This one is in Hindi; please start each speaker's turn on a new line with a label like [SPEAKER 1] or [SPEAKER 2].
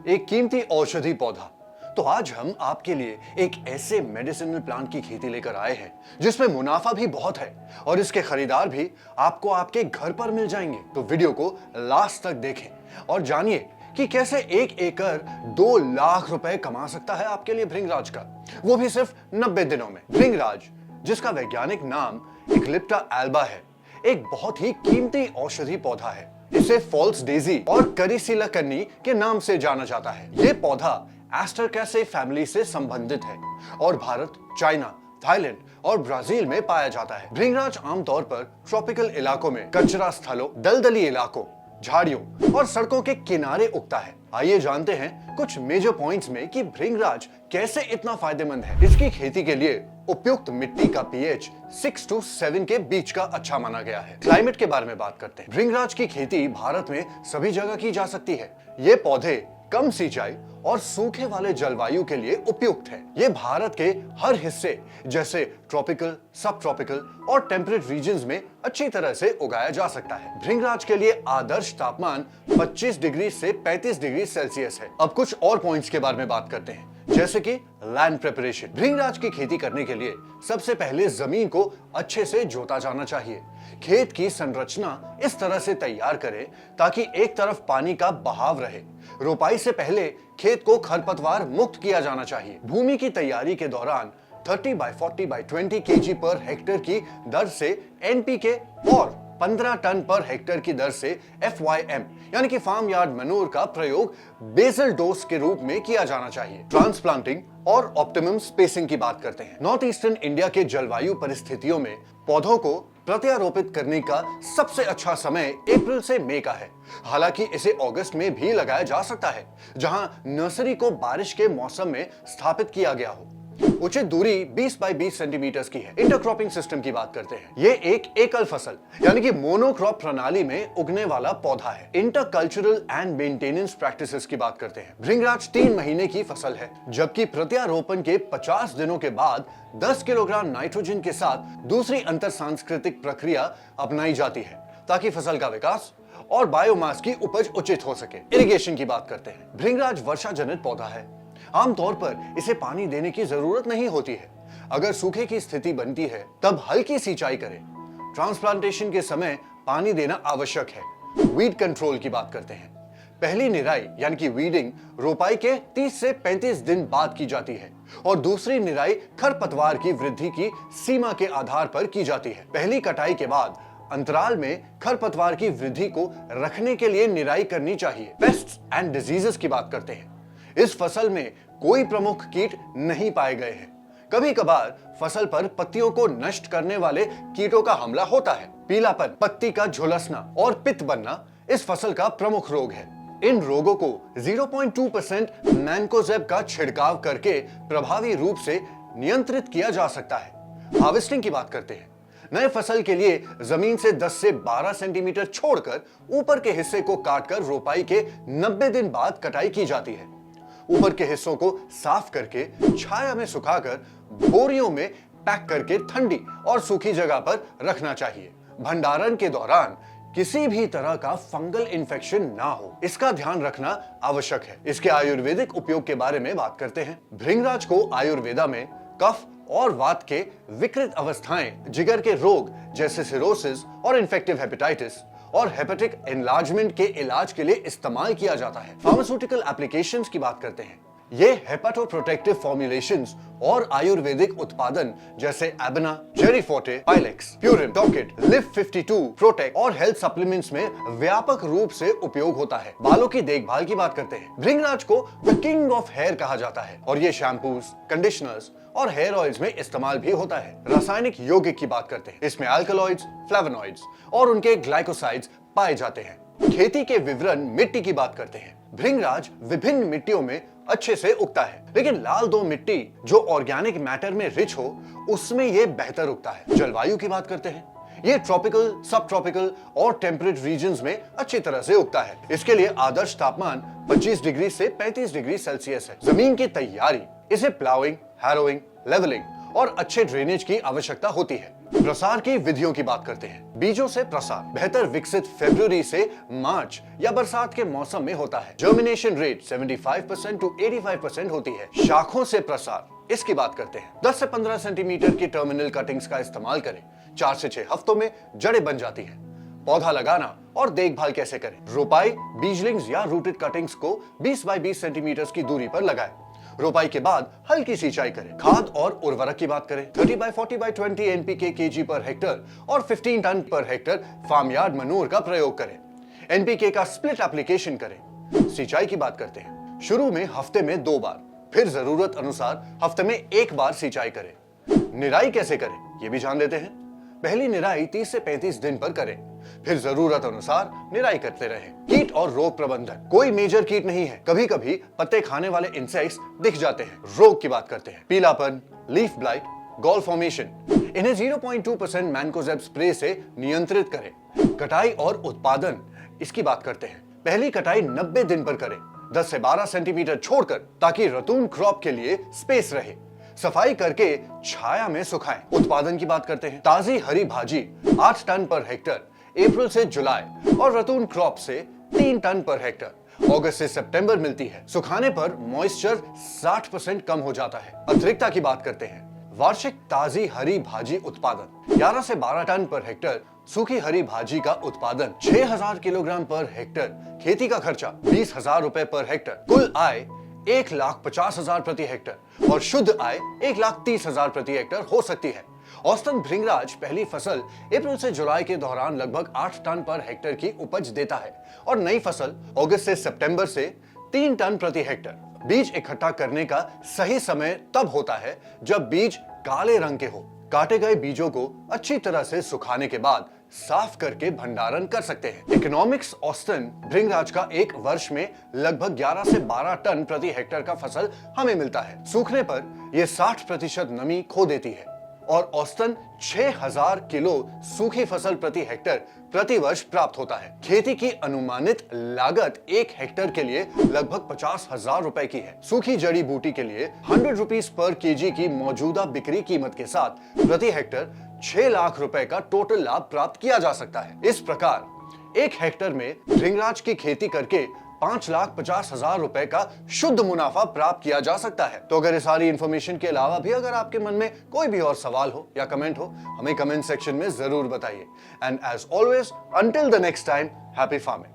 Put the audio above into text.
[SPEAKER 1] एक कीमती औषधि पौधा। तो आज हम आपके लिए एक ऐसे मेडिसिनल प्लांट की खेती लेकर आए हैं जिसमें मुनाफा भी बहुत है और इसके खरीदार भी आपको आपके घर पर मिल जाएंगे। तो वीडियो को लास्ट तक देखें और जानिए कि कैसे 1 एकड़ 2 लाख रुपए कमा सकता है आपके लिए भृंगराज का, वो भी सिर्फ 90 दिनों में। भृंगराज, जिसका वैज्ञानिक नाम इक्लिप्टा एल्बा है, एक बहुत ही कीमती औषधि पौधा है। इसे फॉल्स डेजी और करिसिला कन्नी के नाम से जाना जाता है। यह पौधा एस्टरकैसे फैमिली से संबंधित है और भारत, चाइना, थाईलैंड और ब्राजील में पाया जाता है। भृंगराज आमतौर पर ट्रॉपिकल इलाकों में कचरा स्थलों, दलदली इलाकों, झाड़ियों और सड़कों के किनारे उगता है। आइए जानते हैं कुछ मेजर पॉइंट्स में कि भृंगराज कैसे इतना फायदेमंद है। इसकी खेती के लिए उपयुक्त मिट्टी का पीएच 6 से 7 के बीच का अच्छा माना गया है। क्लाइमेट के बारे में बात करते हैं। भृंगराज की खेती भारत में सभी जगह की जा सकती है। ये पौधे कम सिंचाई और सूखे वाले जलवायु के लिए उपयुक्त है। ये भारत के हर हिस्से जैसे ट्रॉपिकल, सब ट्रॉपिकल और टेम्परेट रीजन्स में अच्छी तरह से उगाया जा सकता है। भृंगराज के लिए आदर्श तापमान 25 डिग्री से 35 डिग्री सेल्सियस है। अब कुछ और पॉइंट्स के बारे में बात करते हैं, जैसे कि लैंड प्रिपरेशन। भृंगराज की खेती करने के लिए सबसे पहले जमीन को अच्छे से जोता जाना चाहिए। खेत की संरचना इस तरह से तैयार करें ताकि एक तरफ पानी का बहाव रहे। रोपाई से पहले खेत को खरपतवार मुक्त किया जाना चाहिए। भूमि की तैयारी के दौरान 30 by 40 by 20 kg per hectare की दर से एनपीके और 15 टन पर हेक्टेयर की दर से FYM यानी कि फार्म यार्ड मैन्योर का प्रयोग बेसल डोज के रूप में किया जाना चाहिए। ट्रांसप्लांटिंग और ऑप्टिमम स्पेसिंग की बात करते हैं। नॉर्थ ईस्टर्न इंडिया के जलवायु परिस्थितियों में पौधों को प्रत्यारोपित करने का सबसे अच्छा समय अप्रैल से मई का है। हालांकि इसे अगस्त में भी लगाया जा सकता है, जहां नर्सरी को बारिश के मौसम में स्थापित किया गया हो। उचित दूरी 20 बाय 20 सेंटीमीटर की है। इंटरक्रॉपिंग सिस्टम की बात करते हैं। ये एक एकल फसल यानी कि मोनोक्रॉप प्रणाली में उगने वाला पौधा है। इंटरकल्चरल एंड मेंटेनेंस प्रैक्टिसेस की बात करते हैं। भृंगराज 3 महीने की फसल है, जबकि प्रत्यारोपण के 50 दिनों के बाद 10 किलोग्राम नाइट्रोजन के साथ दूसरी अंतर सांस्कृतिक प्रक्रिया अपनाई जाती है ताकि फसल का विकास और बायोमास की उपज उचित हो सके। इरिगेशन की बात करते हैं। भृंगराज वर्षा जनित पौधा है। आमतौर पर इसे पानी देने की जरूरत नहीं होती है। अगर सूखे की स्थिति बनती है तब हल्की सिंचाई करें। ट्रांसप्लांटेशन के समय पानी देना आवश्यक है। वीड कंट्रोल की बात करते हैं। पहली निराई यानी कि वीडिंग रोपाई के 30 से 35 दिन बाद की जाती है और दूसरी निराई खरपतवार की वृद्धि की सीमा के आधार पर की जाती है। पहली कटाई के बाद अंतराल में खरपतवार की वृद्धि को रखने के लिए निराई करनी चाहिए। पेस्ट्स एंड डिजीजेस की बात करते हैं। इस फसल में कोई प्रमुख कीट नहीं पाए गए हैं। कभी कभार फसल पर पत्तियों को नष्ट करने वाले कीटों का हमला होता है। पीलापन, पत्ती का झुलसना और पित्त बनना इस फसल का प्रमुख रोग है। इन रोगों को 0.2% मैंकोजेब का छिड़काव करके प्रभावी रूप से नियंत्रित किया जा सकता है। हार्वेस्टिंग की बात करते हैं। नए फसल के लिए जमीन से 10 से 12 सेंटीमीटर छोड़कर ऊपर के हिस्से को काटकर रोपाई के 90 दिन बाद कटाई की जाती है। ऊपर के हिस्सों को साफ करके छाया में सुखाकर बोरियों में पैक करके ठंडी और सूखी जगह पर रखना चाहिए। भंडारण के दौरान किसी भी तरह का फंगल इन्फेक्शन ना हो, इसका ध्यान रखना आवश्यक है। इसके आयुर्वेदिक उपयोग के बारे में बात करते हैं। भृंगराज को आयुर्वेदा में कफ और वात के विकृत अवस्थाएं, जिगर के रोग जैसे सिरोसिस और इन्फेक्टिव हेपेटाइटिस और हेपेटिक एनलार्जमेंट के इलाज के लिए इस्तेमाल किया जाता है। फार्मास्यूटिकल एप्लीकेशंस की बात करते हैं। ये हेपाटोप्रोटेक्टिव फॉर्मुलेशंस और आयुर्वेदिक उत्पादन जैसे एबना, जेरीफोर्टे, पाइलेक्स, प्यूरिन, टॉकेट, लिव 52, प्रोटेक्ट और हेल्थ सप्लीमेंट्स में व्यापक रूप से उपयोग होता है। बालों की देखभाल की बात करते हैं। भृंगराज को द किंग ऑफ हेयर कहा जाता है और ये शैम्पूज, कंडीशनर्स और हेयर ऑयल्स में इस्तेमाल भी होता है। रासायनिक यौगिक की बात करते हैं। इसमें अल्कलॉइड्स, फ्लेवोनॉइड्स और उनके ग्लाइकोसाइड्स पाए जाते हैं। खेती के विवरण, मिट्टी की बात करते हैं। भृंगराज विभिन्न मिट्टियों में अच्छे से उगता है, लेकिन लाल दो मिट्टी जो ऑर्गेनिक मैटर में रिच हो, उसमें यह बेहतर उगता है। जलवायु की बात करते हैं। ये ट्रॉपिकल, सब ट्रॉपिकल और टेम्परेट रीजन्स में अच्छी तरह से उगता है। इसके लिए आदर्श तापमान 25 डिग्री से 35 डिग्री सेल्सियस है। जमीन की तैयारी, इसे प्लाउइंग, हैरोइंग, लेवलिंग और अच्छे ड्रेनेज की आवश्यकता होती है। प्रसार की विधियों की बात करते हैं। बीजों से प्रसार बेहतर विकसित फरवरी से मार्च या बरसात के मौसम में होता है। जर्मिनेशन रेट 75% to 85% होती है। शाखों से प्रसार इसकी बात करते हैं। 10 से 15 सेंटीमीटर की टर्मिनल कटिंग्स का इस्तेमाल करें। 4 से 6 हफ्तों में जड़ें बन जाती हैं। पौधा लगाना और देखभाल कैसे करें। रोपाई बीजलिंग्स या रूटेड कटिंग्स को 20 बाय 20 सेंटीमीटर की दूरी पर लगाएं। रोपाई के बाद हल्की सिंचाई करें। खाद और उर्वरक की बात करें। 30 by 40 by 20 NPK KG per hectare और 15 ton per hectare farm yard Manur का प्रयोग करें। एनपीके का स्प्लिट एप्लीकेशन करें। सिंचाई की बात करते हैं। शुरू में हफ्ते में 2 बार, फिर जरूरत अनुसार हफ्ते में 1 बार सिंचाई करें। निराई कैसे करें ये भी जान लेते हैं। पहली निराई 30 से 35 दिन पर करें, फिर जरूरत अनुसार निराई करते रहें। कीट और रोग प्रबंधन कोई मेजर कीट नहीं है, कभी कभी पत्ते खाने वाले इंसेक्ट्स दिख जाते हैं। रोग की बात करते हैं। पीलापन, लीफ ब्लाइट, गॉल फॉर्मेशन, इन्हें 0.2% मैनकोजेब स्प्रे से नियंत्रित करें। कटाई और उत्पादन इसकी बात करते हैं। पहली कटाई 90 दिन पर करें, 10 से 12 सेंटीमीटर छोड़कर, ताकि रतून क्रॉप के लिए स्पेस रहे। सफाई करके छाया में सुखाएं। उत्पादन की बात करते हैं। ताजी हरी भाजी 8 टन पर हेक्टर अप्रैल से जुलाई और रतून क्रॉप से 3 टन पर हेक्टर अगस्त से सितंबर मिलती है। सुखाने पर मॉइस्चर 60% कम हो जाता है। अतिरिक्ता की बात करते हैं। वार्षिक ताजी हरी भाजी उत्पादन 11 से 12 टन पर हेक्टर। सूखी हरी भाजी का उत्पादन 6000 किलोग्राम पर हेक्टर। खेती का खर्चा 20,000 रुपए पर हेक्टर। कुल आय 1,50,000 प्रति हेक्टर और शुद्ध आय 1,30,000 प्रति हेक्टर हो सकती है। औसतन भृंगराज पहली फसल अप्रैल से जुलाई के दौरान लगभग 8 टन पर हेक्टर की उपज देता है और नई फसल अगस्त से सितंबर से 3 टन प्रति हेक्टर। बीज इकट्ठा करने का सही समय तब होता है जब बीज काले रंग के हो। काटे गए बीजों को अच्छी तरह से सुखाने के बाद साफ करके भंडारण कर सकते हैं। इकोनॉमिक्स औसतन भृंगराज का एक वर्ष में लगभग 11 से 12 टन प्रति हेक्टर का फसल हमें मिलता है। सूखने पर यह 60% नमी खो देती है और औसतन 6000 किलो सूखी फसल प्रति हेक्टर प्रति वर्ष प्राप्त होता है। खेती की अनुमानित लागत 1 हेक्टर के लिए लगभग 50,000 रुपए की है। सूखी जड़ी बूटी के लिए 100 रुपीस पर केजी की मौजूदा बिक्री कीमत के साथ प्रति हेक्टर 6 लाख रुपए का टोटल लाभ प्राप्त किया जा सकता है। इस प्रकार 1 हेक्टर में भृंगराज की खेती करके 5,50,000 रुपए का शुद्ध मुनाफा प्राप्त किया जा सकता है। तो अगर ये सारी इंफॉर्मेशन के अलावा भी अगर आपके मन में कोई भी और सवाल हो या कमेंट हो, हमें कमेंट सेक्शन में जरूर बताइए। And as always, until the next time, happy farming.